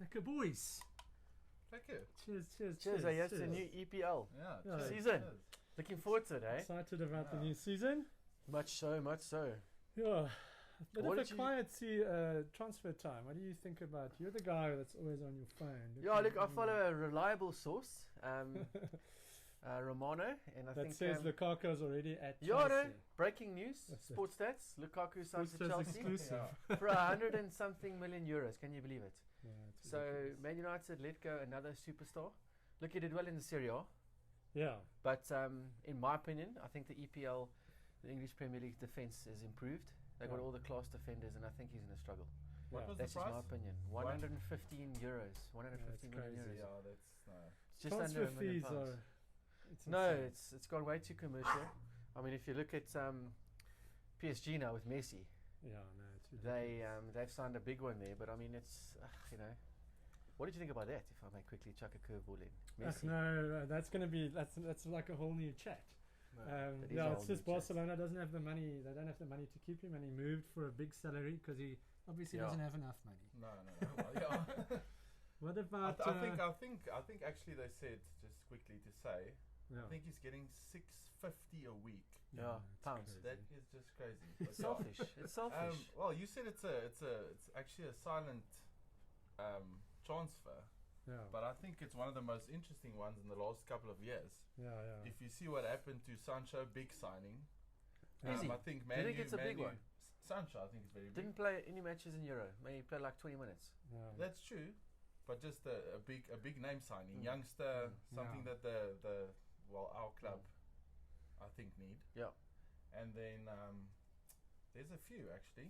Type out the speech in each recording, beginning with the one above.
Lekker boys. Thank you. Cheers. Cheers, it's a new EPL season. Cheers. Looking forward to it, eh? Excited about the new season. Much so. Yeah. A bit What of did a you- quiet transfer time. What do you think about? You're the guy that's always on your phone. Yeah, look, I follow a reliable source, Romano, and I that think says Lukaku's already at yeah, Chelsea. no, breaking news, That's it. Sports Stats, Lukaku signed to Sportstats Chelsea exclusive. for 100 and something million euros. Can you believe it? Yeah, it's So ridiculous. Man United let go another superstar. Look, he did well in the Serie A, Yeah. but in my opinion, I think the EPL, the English Premier League defence has improved. They got Yeah. all the class defenders, and I think he's going to struggle. What was That's the just my price? opinion. 115 euros. 115 Yeah, million it's euros. crazy. Yeah, that's no. It's just Transfer under £1 million. fees are. It's No, insane. it's gone way too commercial. I mean, if you look at PSG now with Messi, Yeah, no, it's ridiculous. they've signed a big one there. But I mean, it's What did you think about that? If I may quickly chuck a curveball in, Messi. No, that's going to be that's like a whole new chat. That is a Yeah, whole it's just new chat. Barcelona doesn't have the money. They don't have the money to keep him, and he moved for a big salary because he obviously Yeah. doesn't have enough money. No. Well, yeah. What I, about? I think actually they said, just quickly to say, yeah. I think he's getting $650 a week. Yeah, it's pounds. crazy. That is just crazy. But It's selfish. It's selfish. well, you said it's actually a silent transfer, Yeah, but I think it's one of the most interesting ones in the last couple of years. yeah. If you see what happened to Sancho, big signing. Is he? I think Do you think it's a big one? Sancho, I think is very big. Didn't play any matches in Euro. Maybe played like 20 minutes. Yeah. That's true, but just a big name signing, Mm. youngster, Mm. something Yeah. that our club, I think need. Yeah. And then there's a few actually.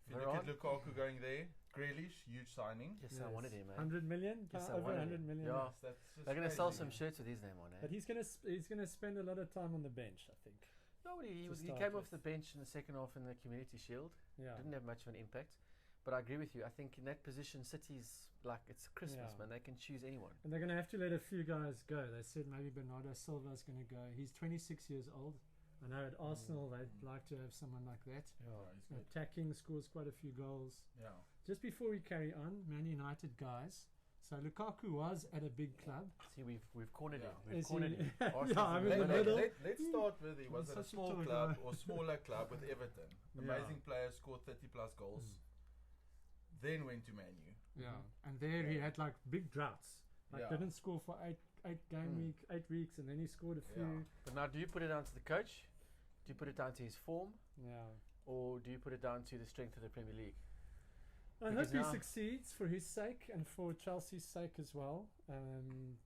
If you Varane. look at Lukaku going there, Grealish, huge signing. Yes, I wanted him, man. 100 million, Yes, I over wanted 100 him. million. Yeah. That's just They're going to sell crazy. some shirts with his name on, eh? But he's gonna spend a lot of time on the bench, I think. No, but he to came start off with. the bench in the second half in the Community Shield. Yeah. Didn't have much of an impact. But I agree with you. I think in that position, City's like, it's Christmas, Yeah. man. They can choose anyone. And they're going to have to let a few guys go. They said maybe Bernardo Silva's going to go. He's 26 years old. I know at Arsenal they'd like to have someone like that. Yeah, he's good. Attacking, scores quite a few goals. Yeah. Just before we carry on, Man United guys. So Lukaku was at a big club. See, we've cornered Yeah. him. We've Is cornered he- him. Yeah, Arsenal's I'm in the Let- middle. Let's start with he was He's at a such a small tall club guy. or smaller club with Everton. Yeah. Amazing player, scored 30 plus goals. Then went to Man U. Yeah. And there he Yeah. had like big droughts. Like Yeah. didn't score for 8 weeks, and then he scored a few. Yeah. But now, do you put it down to the coach? Do you put it down to his form? Yeah. Or do you put it down to the strength of the Premier League? I hope Because he now- succeeds for his sake and for Chelsea's sake as well.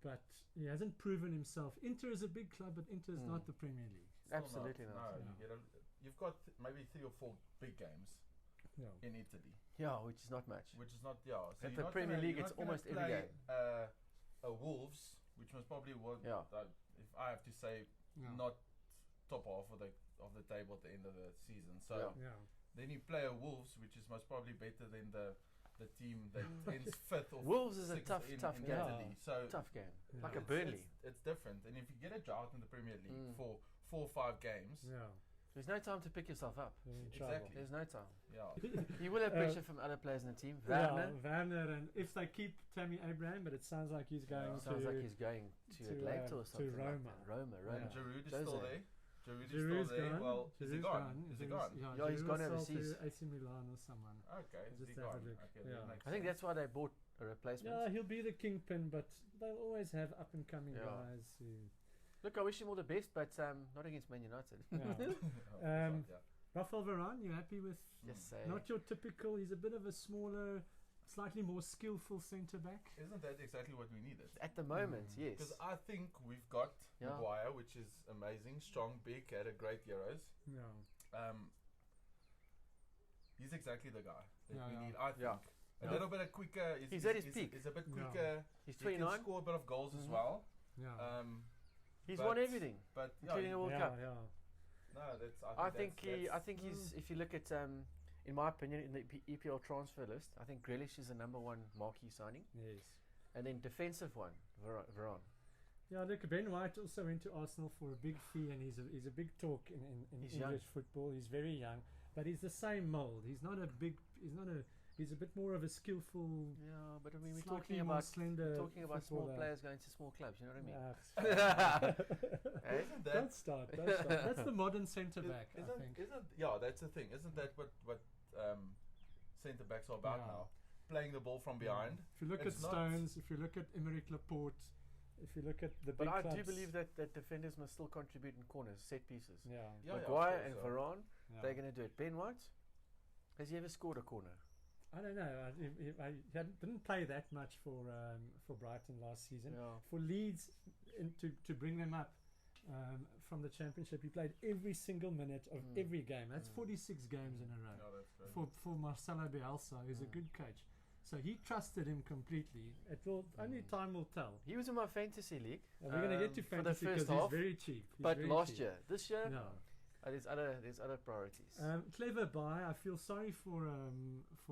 But he hasn't proven himself. Inter is a big club, but Inter is not the Premier League. Still Absolutely not. No, you've got maybe 3 or 4 big games Yeah. in Italy, Yeah, which is not much. which is not So At you're the not Premier gonna- League, you're it's not gonna almost every play, game. A Wolves, which was probably what Yeah. if I have to say, Yeah. not top half of the table at the end of the season. So Yeah. then you play a Wolves, which is most probably better than the team that ends 5th or Wolves is a 6th tough in game. Italy. So Tough game. Yeah. Like a it's- Burnley. It's different. And if you get a drought in the Premier League Mm. for 4 or 5 games, Yeah. There's no time to pick yourself up. You're in trouble. Exactly. There's no time. yeah. You will have pressure from other players in the team. Werner. Yeah, Werner, and if they keep Tammy Abraham, but it sounds like he's going Yeah. Sounds to. like he's going to to, Atlanta to or something. Roma. Like that. Roma. And Giroud is Jose. still there. Giroud is Giroud's still there. gone. Well, is he Giroud's gone? Is he gone? Yeah, he's Giroud gone sold overseas. to AC Milan or someone. Okay, is Just he have a gone? look. Okay, Yeah. that makes I think sense. that's why they bought a replacement. Yeah, he'll be the kingpin, but they'll always have up and coming Yeah. guys who. Look, I wish him all the best, but not against Man United. Yeah. Yeah. Rafael Varane, you happy with? Yes, Not your typical. He's a bit of a smaller, slightly more skillful centre back. Isn't that exactly what we needed? At the moment, Because yes. I think we've got Yeah. Maguire, which is amazing, strong, big, had a great Euros. Yeah. He's exactly the guy that Yeah, we yeah. need, I think. Yeah. A Yeah. little bit quicker. He's at his peak. He's a bit Yeah. quicker. He's He can 29. score a bit of goals as well. Yeah. He's but- won everything, But including the World yeah, Cup. yeah. no, that's. I think that's he's. If you look at, in my opinion, in the EPL transfer list, I think Grealish is the number one marquee signing, Yes. and then defensive one, Varane. Yeah, look, Ben White also went to Arsenal for a big fee, and he's a big talk in He's English young. football. He's very young, but he's the same mould. He's not a He's a bit more of a skillful, Yeah, but I mean, we're slightly talking more about slender. small footballer. players going to small clubs. You know what I mean? Ah, Eh? Isn't that don't start. That's the modern centre back, I Isn't, think. that's the thing. Isn't that what centre backs are about Yeah. now? Playing the ball from behind. If you look It's at not- Stones, if you look at Emerick Laporte, if you look at the But big I clubs, do believe that defenders must still contribute in corners, set pieces. Yeah, Yeah, of Maguire course, and yeah. Varane, yeah. they're going to do it. Ben White, has he ever scored a corner? I don't know. He didn't play that much for Brighton last season. Yeah. For Leeds, to bring them up from the Championship, he played every single minute of every game. That's 46 games in a row. Yeah, that's great. For Marcelo Bielsa, who's a good coach. So he trusted him completely. It will only time will tell. He was in my fantasy league. And we're going to get to for the fantasy first because he's half, very cheap. He's but very last cheap. year, this year, No. there's other priorities. Clever buy. I feel sorry for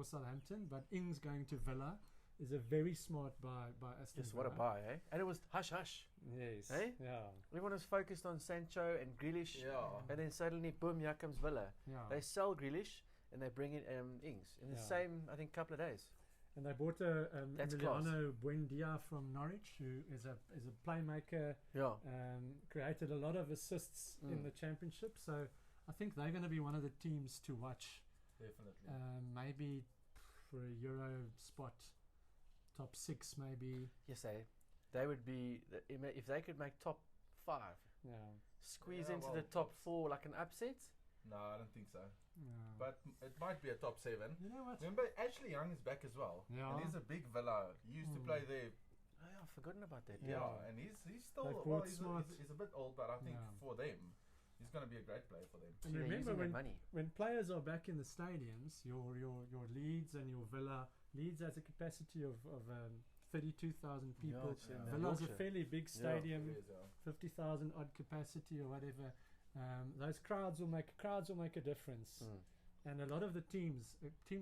Southampton, but Ings going to Villa is a very smart buy by Aston Just Villa. what a buy, eh? And it was hush hush. Yes. Eh? Yeah. Everyone was focused on Sancho and Grealish, Yeah. and then suddenly, boom, here comes Villa. Yeah. They sell Grealish and they bring in Ings in the Yeah. same, I think, couple of days. And they bought a That's class. Emiliano Buendia from Norwich, who is a playmaker. Yeah. Created a lot of assists in the Championship. So I think they're going to be one of the teams to watch. Definitely. Maybe for a Euro spot, top 6 maybe. Yes, they would be if they could make top 5, Yeah. squeeze Yeah, into well, the top 4 like an upset. No, I don't think so. Yeah. But it might be a top 7. You know what? Remember, Ashley Young is back as well. Yeah. And he's a big Villa. He used to play there. Oh, yeah, I've forgotten about that. Yeah, Yeah. and he's still They've well. bought He's smart. a bit old, but I think Yeah. for them, he's going to be a great player for them. And So they're remember using their when money. when players are back in the stadiums, your Leeds and your Villa. Leeds has a capacity of 32,000 people. it's in, Villa's a Yorkshire. fairly big stadium, It is, 50,000 odd capacity or whatever. Those crowds will make a difference. And a lot of the teams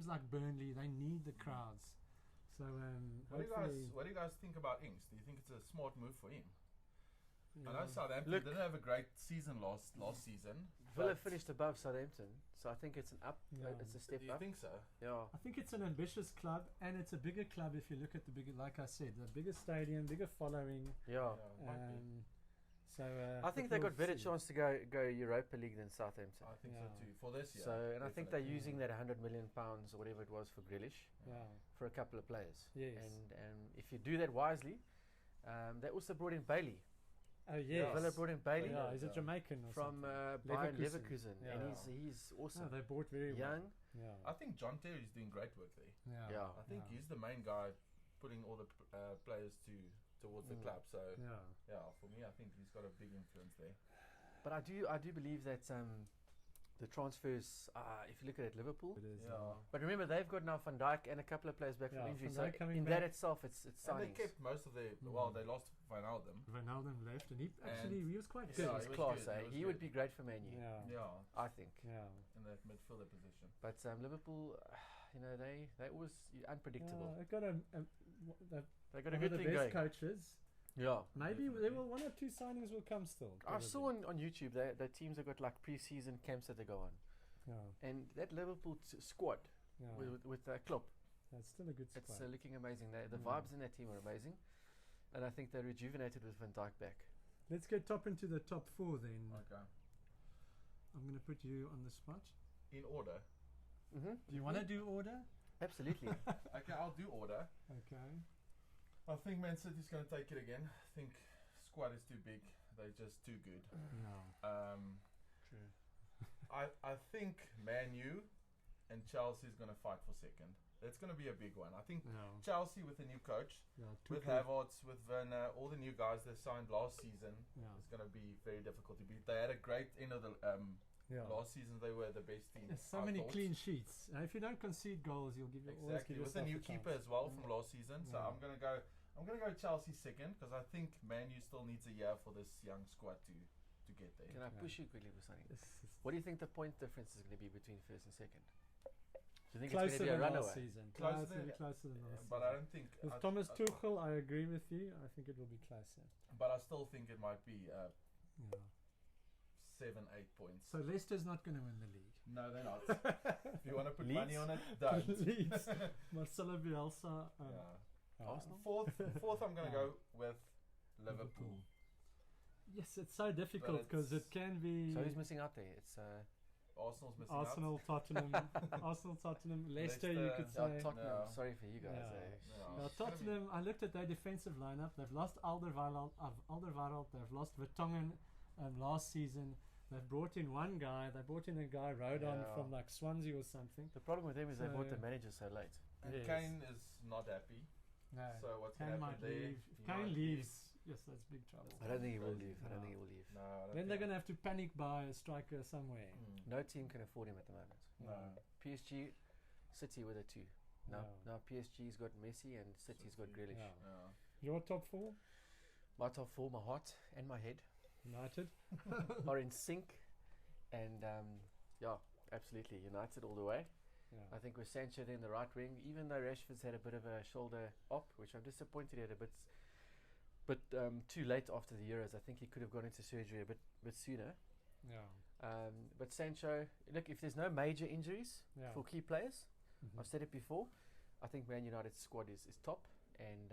like Burnley, they need the crowds. So hopefully, What do you guys think about Ings? Do you think it's a smart move for him? yeah. I know Southampton Look- didn't have a great season last season. Villa but finished above Southampton, so I think it's an up. Yeah. It's a step Do you up. think so? Yeah. I think it's an ambitious club, and it's a bigger club if you look at the bigger, like I said, the bigger stadium, bigger following. Yeah. it might be. So I think but they got we'll better see. chance to go Europa League than Southampton. I think Yeah. so too. For this year. So, and I think they're definitely. using that £100 million or whatever it was for Grealish Yeah. for a couple of players. Yes. And if you do that wisely, they also brought in Bailey. Oh yes. Villa brought in Bailey Yeah, he's a Yeah. Jamaican or from something. Bayern Leverkusen. Leverkusen, Yeah. and he's Oh, awesome. they bought very Young. well. Yeah. I think John Terry's doing great work there. Yeah. Yeah. I think yeah. he's the main guy putting all the players towards the club. So Yeah. for me, I think he's got a big influence there. But I do believe that the transfers, if you look at it, Liverpool. It is. Yeah. But remember, they've got now Van Dijk and a couple of players back Yeah, from injury. Van So Dijk coming in back. that itself, it's And signings. they kept most of their. Well, they lost Wijnaldum. Ronaldo left, and he was quite Yeah, good. he He's was class, good, eh? he was He would good. be great for Man U, Yeah. Yeah, I think. Yeah. in that midfielder position. But Liverpool, they always unpredictable. They've got They got a one of good the thing best going. coaches. Yeah. Maybe Definitely. there will 1 or 2 signings will come still. I saw probably. on YouTube that teams have got like pre-season camps that they go on, Yeah. and that Liverpool squad Yeah. with Klopp, That's still a good squad. it's looking amazing. The Mm. vibes in that team are amazing, and I think they're rejuvenated with Van Dijk back. Let's get into the top 4 then. Okay. I'm going to put you on the spot. In order. Mm-hmm. Do you want to do order? Absolutely. Okay, I'll do order. Okay. I think Man City's going to take it again. I think squad is too big. They're just too good. Yeah. True. I think Man U and Chelsea is going to fight for second. It's going to be a big one. I think Yeah. Chelsea with the new coach, Yeah. with Tuchel. Havertz, with Werner, all the new guys they signed last season, Yeah. it's going to be very difficult to beat. They had a great end of the Yeah. last season. They were the best team. There's so I many thought. clean sheets. If you don't concede goals, you'll always Exactly, give with a yourself new a chance. keeper as well from last season. So Yeah. I'm gonna go Chelsea second because I think Man U still needs a year for this young squad to get there. Can I Yeah. push you quickly with something? It's What do you think the point difference is going to be between first and second? Do you think closer it's going to be a than last runaway? season. Closer No, it's gonna be than- closer than last But I season. don't think With Thomas Tuchel, I agree with you. I think it will be closer. But I still think it might be Yeah. 7-8 points. So Leicester's not going to win the league. No, they're not. If you want to put Leeds? money on it, don't. Leeds, Marcelo Bielsa. Yeah. Arsenal? Fourth, I'm going to Yeah. go with Liverpool. Yes, it's so difficult because it can be So who's missing out there? It's Arsenal's missing Arsenal, Tottenham, Arsenal, Tottenham, Leicester. You could say. Tottenham. No. Sorry for you guys. Yeah. Eh? No, Now, it's gonna be- Tottenham, I looked at their defensive lineup. They've lost Alderweireld. They've lost Vertonghen last season. They've brought in one guy. They brought in a guy, Rodon, Yeah. from like Swansea or something. The problem with them is they bought the So- manager so late. And Yes. Kane is not happy. No, So what's Kane going to might happen there? leave. He If Kane might leaves, yes, that's big trouble. I don't think he will Crazy. leave. I don't think he will leave. No, I don't Then they're think- going to have to panic buy a striker somewhere. Mm. No team can afford him at the moment. No. PSG, City with a 2. Now PSG's got Messi and City's got Grealish. Yeah. Yeah. Your top four? My top 4, my heart and my head United. are in sync, and yeah, absolutely United all the way. I Yeah. think with Sancho there in the right wing, even though Rashford's had a bit of a shoulder op, which I'm disappointed he had a bit too late after the Euros. I think he could have gone into surgery a bit sooner. Yeah. But Sancho, look, if there's no major injuries Yeah. for key players, Mhm. I've said it before, I think Man United's squad is top, and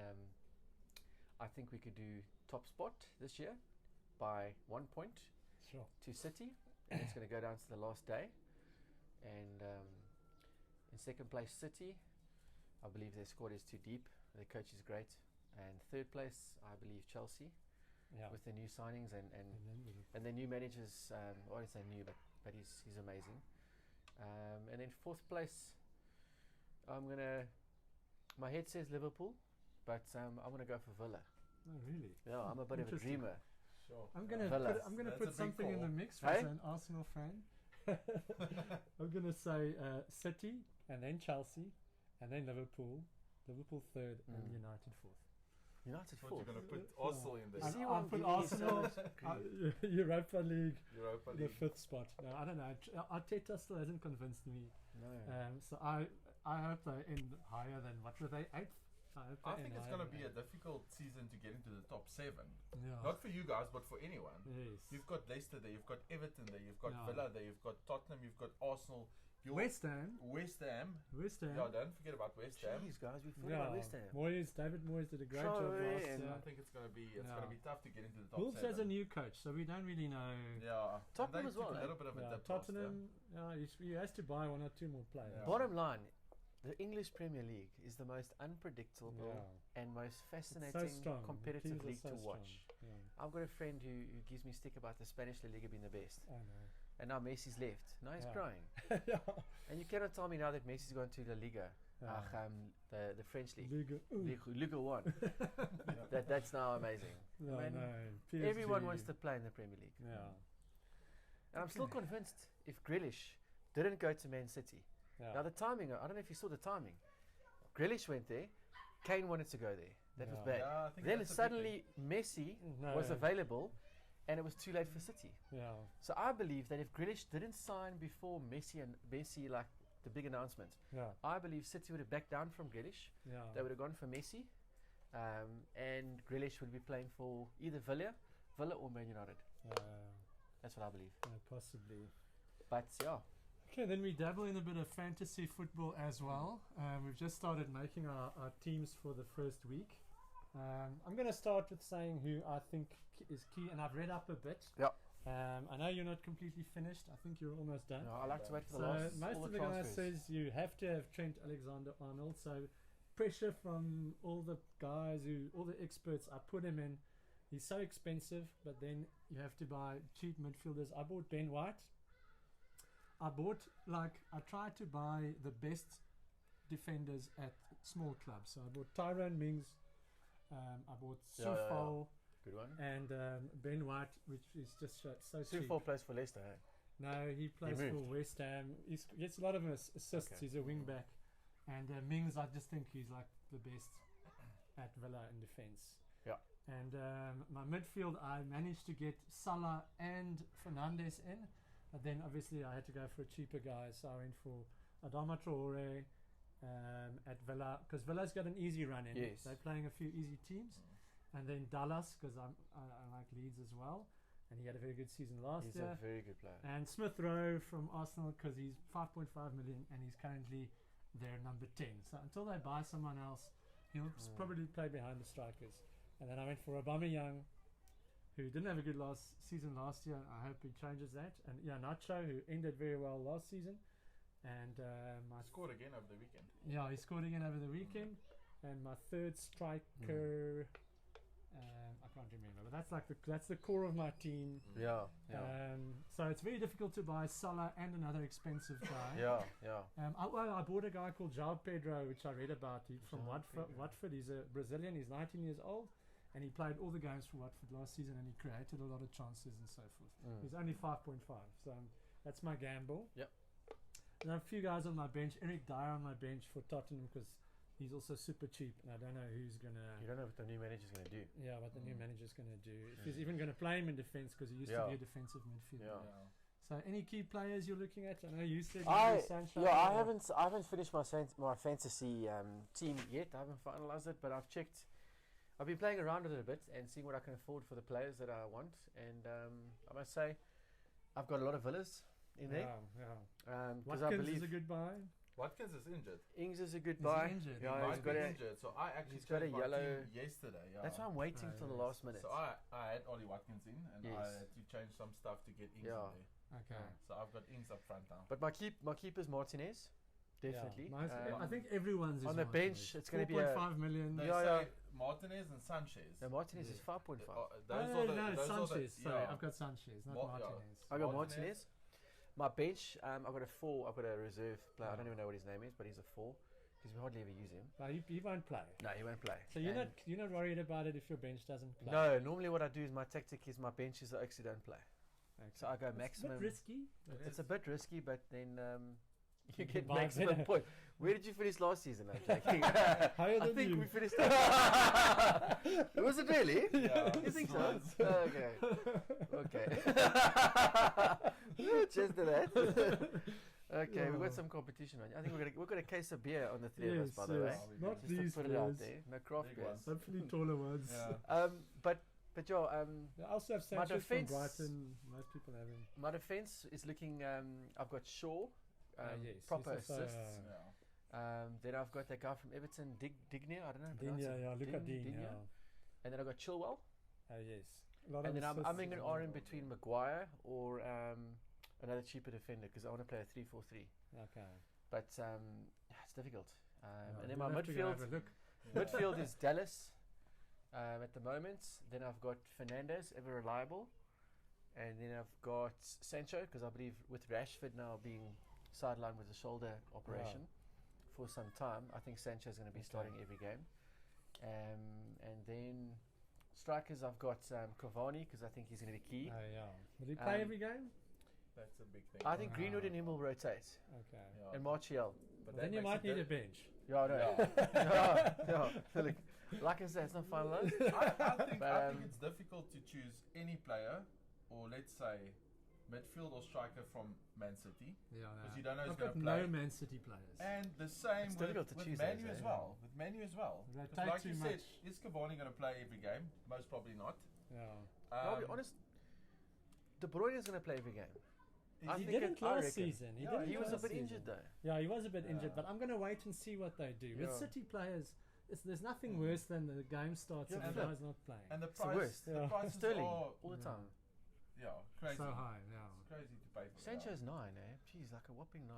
I think we could do top spot this year by 1 point Sure. to City, and it's going to go down to the last day. And in second place, City. I believe their squad is too deep. Their coach is great. And third place, I believe Chelsea, Yeah. with their new signings and And then Liverpool. their new managers. I won't say new, but he's amazing. And then fourth place, my head says Liverpool, but I'm gonna go for Villa. Oh, really? Yeah, I'm a bit of a Interesting. dreamer. Sure. I'm gonna Villa. That's put a big something in the call. mix Hey? as an Arsenal fan. I'm gonna say City, and then Chelsea, and then Liverpool. Liverpool third, and Mm. United fourth. United Thought fourth. you're going to put Yeah. Arsenal in Is there. he I'll one put giving you so Arsenal, much grief? Europa League, Europa the League. fifth spot. No, I don't know. Arteta still hasn't convinced me. No. So I hope they end higher than what were they, eighth? I think it's going to be a difficult season to get into the top 7. Yeah. Not for you guys, but for anyone. Yes. You've got Leicester there, you've got Everton there, you've got Yeah. Villa there, you've got Tottenham, you've got Arsenal. West Ham. West Ham. West Ham. Yeah, don't forget about West Ham. Jeez, guys, we forgot about West Ham. David Moyes did a great job Sorry, last and year. I think it's going to be Yeah. tough to get into the top Wolves 7. has a new coach, so we don't really know. Yeah. And Tottenham they as well, took a eh? little bit of a Yeah, dip last year. Tottenham, he has to buy 1 or 2 more players. Yeah. Bottom line, the English Premier League is the most unpredictable Yeah. and most It's fascinating so strong. competitive Teams are league so to strong. watch. Yeah, I've got a friend who gives me stick about the Spanish La Liga being the best, I know. and now Messi's left. Now he's Yeah. crying, yeah. and you cannot tell me now that Messi's gone to La Liga, Yeah. the French league, Liga, Liga 1. That's now amazing. no, I mean, PSG. Everyone wants to play in the Premier League, Yeah. and I'm still convinced if Grealish didn't go to Man City. Yeah. Now the timing, I don't know if you saw the timing. Grealish went there, Kane wanted to go there. That was Yeah. bad. Yeah, I think Then that's a big suddenly Messi No. was available, and it was too late for City. Yeah. So I believe that if Grealish didn't sign before Messi, like the big announcement, Yeah. I believe City would have backed down from Grealish. Yeah. They would have gone for Messi, and Grealish would be playing for either Villa or Man United. That's what I believe. Possibly. But yeah, Okay, then we dabble in a bit of fantasy football as well. We've just started making our teams for the first week. I'm going to start with saying who I think is key, and I've read up a bit. Yep. I know you're not completely finished. I think you're almost done. no, I like to wait for So the last. most all of the the guys transfers. says you have to have Trent Alexander-Arnold. So pressure from all the guys all the experts. I put him in. He's so expensive, but then you have to buy cheap midfielders. I bought Ben White. I tried to buy the best defenders at small clubs. So I bought Tyrone Mings. I bought Soufal. Good one. And Ben White, which is just so cheap. Soufal plays for Leicester. Hey? No, he plays for moved. West Ham. He gets a lot of assists. Okay. He's a wing back. And Mings, I just think he's like the best at Villa in defence. Yeah. And my midfield, I managed to get Salah and Fernandes in. But then obviously I had to go for a cheaper guy. So I went for Adama Traore at Villa. Because Villa's got an easy run in. Yes. They're playing a few easy teams. And then Dallas, because I like Leeds as well. and he had a very good season last He's year. a very good player. And Smith Rowe from Arsenal, because he's 5.5 million and he's currently their number 10. So until they buy someone else, he'll probably play behind the strikers. And then I went for Aubameyang, who didn't have a good season last year. I hope he changes that. And Nacho, who ended very well last season. And Scored again over the weekend. yeah, he scored again over the weekend. And my third striker, I can't remember, but that's the core of my team. Yeah. So it's very difficult to buy Salah and another expensive guy. Yeah. I bought a guy called João Pedro, which I read about. He's from João Watford. He's a Brazilian. He's 19 years old, and he played all the games for Watford last season, and he created a lot of chances and so forth. He's only 5.5, so that's my gamble. Yep. There are a few guys on my bench. Eric Dyer on my bench for Tottenham because he's also super cheap, and I don't know who's gonna. You don't know what the new manager's gonna do. Yeah, what the new manager's gonna do. If he's even gonna play him in defence, because he used to be a defensive midfielder. Yeah. So, any key players you're looking at? I know you said Sancho. I haven't finished my fantasy team yet. I haven't finalized it, but I've checked. I've been playing around with it a bit and seeing what I can afford for the players that I want. And I must say, I've got a lot of villas in there. Yeah. Because I believe is a good buy. Watkins is injured. Ings is a good Is buy. he injured? Yeah, He he's might got be a. injured. So I actually he's got a changed my yellow- team yesterday. Yeah. That's why I'm waiting till the last minute. So I had Ollie Watkins in, and I Yes. had to change some stuff to get Ings Yeah. in there. Okay. So I've got Ings up front now. But my keeper's Martinez, definitely. Yeah, I think everyone's is on the Martinez. bench, it's going to be a. 4.5 million. They Yeah, say Martinez and Sanchez. No, Martinez is 5.5. It's Sanchez. Sorry, I've got Sanchez, not Martinez. I got Martinez. My bench, I've got a 4. I've got a reserve player. I don't even know what his name is, but he's a 4 because we hardly ever use him. But he won't play. No, he won't play. So you're not worried about it if your bench doesn't play. No, normally what I do is my tactic is my benches that actually don't play. Okay. So I go maximum. It's a bit risky. It's a bit risky, but then you You get buy maximum better. point. Where did you finish last season? I'm joking. Higher I than think you. we finished. Was it really? Yeah, You think so? was. Okay. Cheers to that. Okay, we've got some competition on. I think we've got a case of beer on the three of us, by the way. Not Just to these put it out beers. there. No craft Big beers. ones. Hopefully taller ones. Yeah. But Joe, I also have My Sanchez from defense- Brighton. Most people have him. my defense is looking. I've got Shaw, Yes, proper he's also, assists. Then I've got that guy from Everton, Dignia. I don't know. how to pronounce it. Look at Dean. Digne. Yeah. And then I've got Chilwell. Yes. A lot And of then I'm assists in as an well. R in between Maguire or another cheaper defender because I want to play a 3-4-3. Okay. But it's difficult. And then You'll my have to go midfield. have a look. Midfield is Dallas at the moment. Then I've got Fernandes, ever reliable. And then I've got Sancho, because I believe with Rashford now being sidelined with a shoulder operation for some time, I think Sancho's going to be starting every game. And then strikers, I've got Cavani, because I think he's going to be key. Will he play every game? That's a big thing. I think Greenwood and him will rotate. Okay. Yeah. And Martial. But Then that you makes might it need a bench. Yeah, I know. Yeah. Like I said, it's not finalized. I think But, it's difficult to choose any player, or let's say midfield or striker from Man City, because you don't know who's I've going got to play. no Man City players. And the same It's with difficult to choose Manu those, as eh? well. With Manu as well. They 'Cause take like too you said, much. is Cavani going to play every game? Most probably not. I'll be honest. De Bruyne is going to play every game. I He think didn't I last reckon. season. He was a last bit season. injured though. Yeah, he was a bit injured, Yeah. but I'm going to wait and see what they do. With Yeah. City players, there's nothing worse than the game starts and Yeah, the and guy's not playing. And the It's the price, worst. the Yeah. prices Sterling are all the time. crazy. So high, It's crazy to pay for. Sancho's 9, eh? Jeez, like a whopping 9.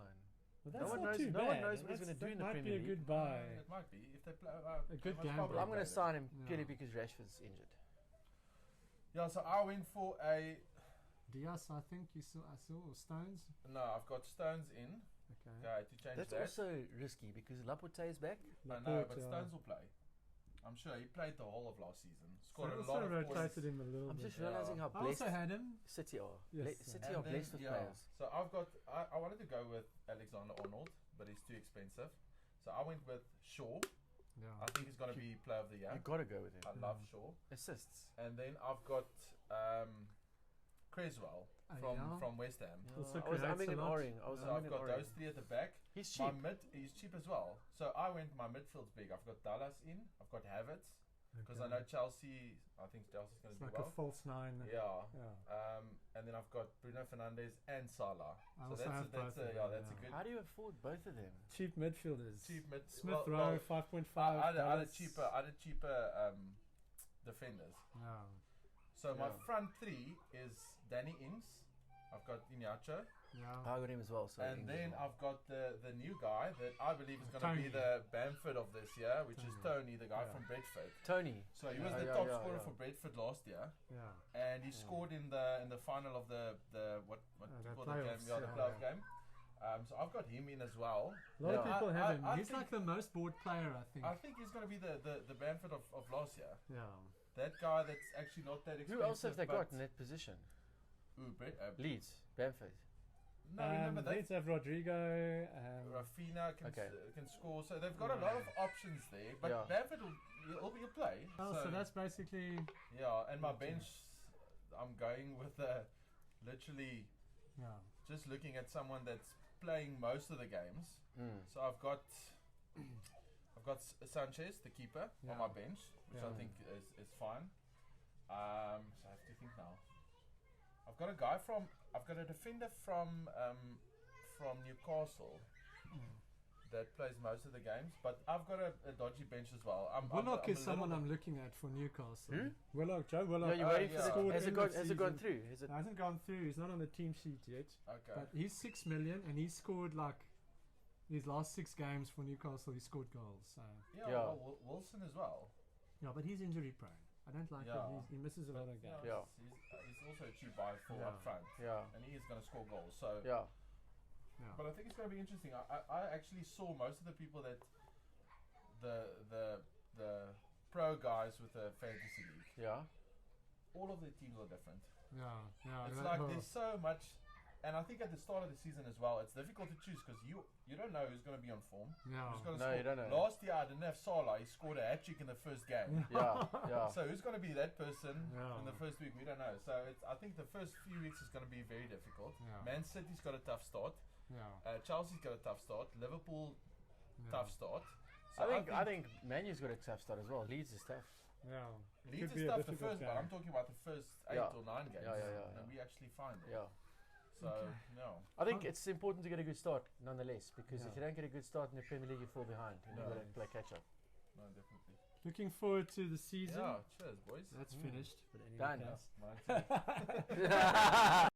Well, No that's one not knows- too no bad. one knows what he's gonna do That in the might Premier be a League. good buy. It might be if they play. A good most gamble. probably I'm going to play sign him Yeah. purely because Rashford's injured. Yeah, so I went for a. Diaz, I think I saw, or Stones. No, I've got Stones in. Okay. Okay, to change That's that. also risky because Laporte is back. I know, Laporte, but yeah. Stones will play. I'm sure he played the whole of last season. So Scored a also lot of rotated points. him a little I'm bit. just realizing how I blessed also had him. City are. Yes, City And are then, blessed with players. So I've got. I wanted to go with Alexander Arnold, but he's too expensive. So I went with Shaw. Yeah. I think he's going to be player of the year. You got to go with him. I love Shaw. Assists. And then I've got Creswell from West Ham. Also I was creates umming a and lot. So ahhing. I've got those three at the back. He's cheap. He's cheap as well. So I went. My midfield's big. I've got Dallas in. I've got Havertz. because I know Chelsea. I think Chelsea's going to do like well. a false 9. Yeah. And then I've got Bruno Fernandes and Salah. So that's a good. How do you afford both of them? Cheap midfielders. Smith well, Rowe 5.5. I had cheaper defenders. Yeah. So my front three is Danny Ings. I've got Iñárritu. Yeah. I got him as well. So And then I've got the new guy that I believe is going to be the Bamford of this year, which is Tony, the guy from Bedford. Tony. So he was the top scorer for Bedford last year. Yeah. And he scored in the final of the what do you call the game? Yeah, the playoff game. So I've got him in as well. A lot of people have him. He's like the most bought player, I think. I think he's going to be the Bamford of last year. Yeah. That guy that's actually not that expensive. Who else have they got in that position? Leeds, Bamford. No, remember that. Leeds have Rodrigo. Rafinha can score. So they've got a lot of options there. But Bamford will play. Oh, so that's basically... Yeah, and my bench, I'm going with literally just looking at someone that's playing most of the games. So I've got Sanchez, the keeper, on my bench, which I think is fine. So I have to think now. I've got a defender from Newcastle that plays most of the games, but I've got a dodgy bench as well. Willock is someone I'm looking at for Newcastle. Willock, Joe Willock. No, you're waiting for the Has it gone through? It hasn't gone through. He's not on the team sheet yet. Okay. But he's 6 million and he scored like his last 6 games for Newcastle. He scored goals. So. Well, Wilson as well. Yeah, but he's injury prone. I don't like him. He misses a lot of games. He's also a cheap buy for up front. And he is going to score goals. So but I think it's going to be interesting. I actually saw most of the people that the pro guys with the fantasy league. Yeah. All of their teams are different. Yeah. It's like there's so much. And I think at the start of the season as well, it's difficult to choose because you don't know who's going to be on form. Who's going to score. You don't know. Last year I didn't have Salah. He scored a hat-trick in the first game. So who's going to be that person in the first week? We don't know. So I think the first few weeks is going to be very difficult. Man City's got a tough start. Chelsea's got a tough start. Liverpool, tough start. So I think Man U's got a tough start as well. Leeds is tough. Leeds is tough the first one. I'm talking about the first 8 or 9 games. And we actually find it. So, I think it's important to get a good start nonetheless, because if you don't get a good start in the Premier League, you fall behind and you've got to play catch up. No, definitely. Looking forward to the season. Yeah, cheers, boys. That's finished. But Done. Mine too.